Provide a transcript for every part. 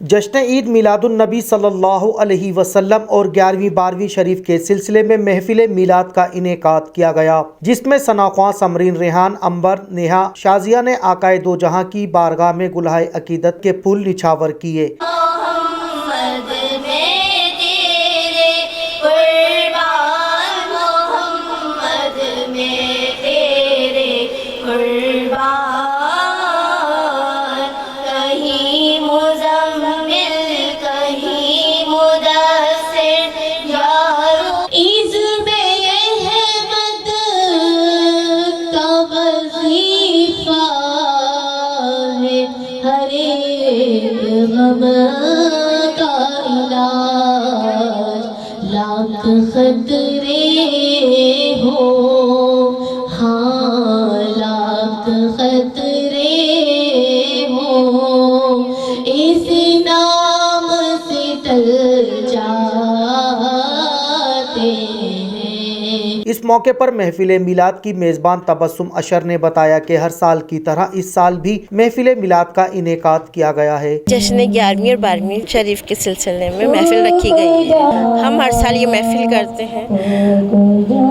جشن عید میلاد النبی صلی اللہ علیہ وسلم اور 11ویں 12ویں شریف کے سلسلے میں محفل میلاد کا انعقاد کیا گیا، جس میں ثناءخواں سمرین ریحان، عنبر، نیہا شازیہ نے آقائے دو جہاں کی بارگاہ میں گلہائے عقیدت کے پھول نچھاور کیے۔ غم کا علاج لاکھ خطرے ہو، ہاں لاکھ خطرے ہو، اس نام سے ٹل جاتے ہیں۔ اس موقع پر محفل میلاد کی میزبان تبسم اشر نے بتایا کہ ہر سال کی طرح اس سال بھی محفل میلاد کا انعقاد کیا گیا ہے۔ جشن 11ویں اور 12ویں شریف کے سلسلے میں محفل رکھی گئی ہے۔ ہم ہر سال یہ محفل کرتے ہیں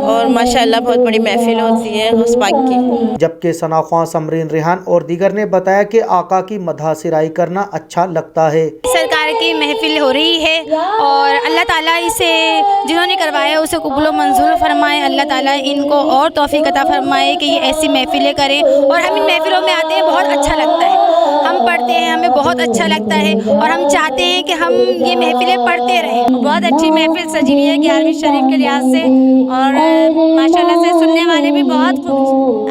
اور ماشاءاللہ بہت بڑی محفل ہوتی ہے غوث پاک کی۔ جبکہ ثناءخواں سمرین ریحان اور دیگر نے بتایا کہ آقا کی مدح سرائی کرنا اچھا لگتا ہے۔ سرکار کی محفل ہو رہی ہے اور اللہ تعالیٰ اسے جنہوں نے کروایا اسے قبول و منظور فرمائے۔ اللہ تعالیٰ ان کو اور توفیق عطا فرمائے کہ یہ ایسی محفلیں کریں، اور ہم ان محفلوں میں آتے ہیں بہت اچھا لگتا ہے، ہم پڑھتے ہیں ہمیں بہت اچھا لگتا ہے اور ہم چاہتے ہیں کہ ہم یہ محفلیں پڑھتے رہیں۔ بہت اچھی محفل سجی ہوئی ہے 11ویں شریف کے لحاظ سے، اور ماشاءاللہ سے سننے والے بھی بہت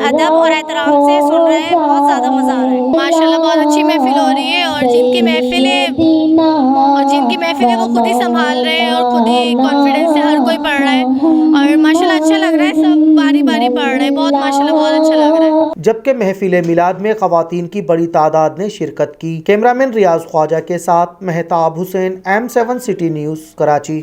ادب اور احترام سے سن رہے ہیں، بہت زیادہ مزہ آ رہا ہے۔ ماشاءاللہ بہت اچھی محفل ہو رہی ہے، اور جن کی محفلیں وہ خود ہی سنبھال رہے ہیں اور خود ہی کانفیڈنس سے ہر کوئی پڑھ رہا ہے، اور ماشاءاللہ اچھا لگ رہا ہے، سب باری باری پڑھ رہے ہیں، بہت ماشاءاللہ بہت اچھا لگ رہا ہے۔ جبکہ محفل میلاد میں خواتین کی بڑی تعداد نے شرکت کی۔ کیمرامین ریاض خواجہ کے ساتھ مہتاب حسین، M7 سٹی نیوز، کراچی۔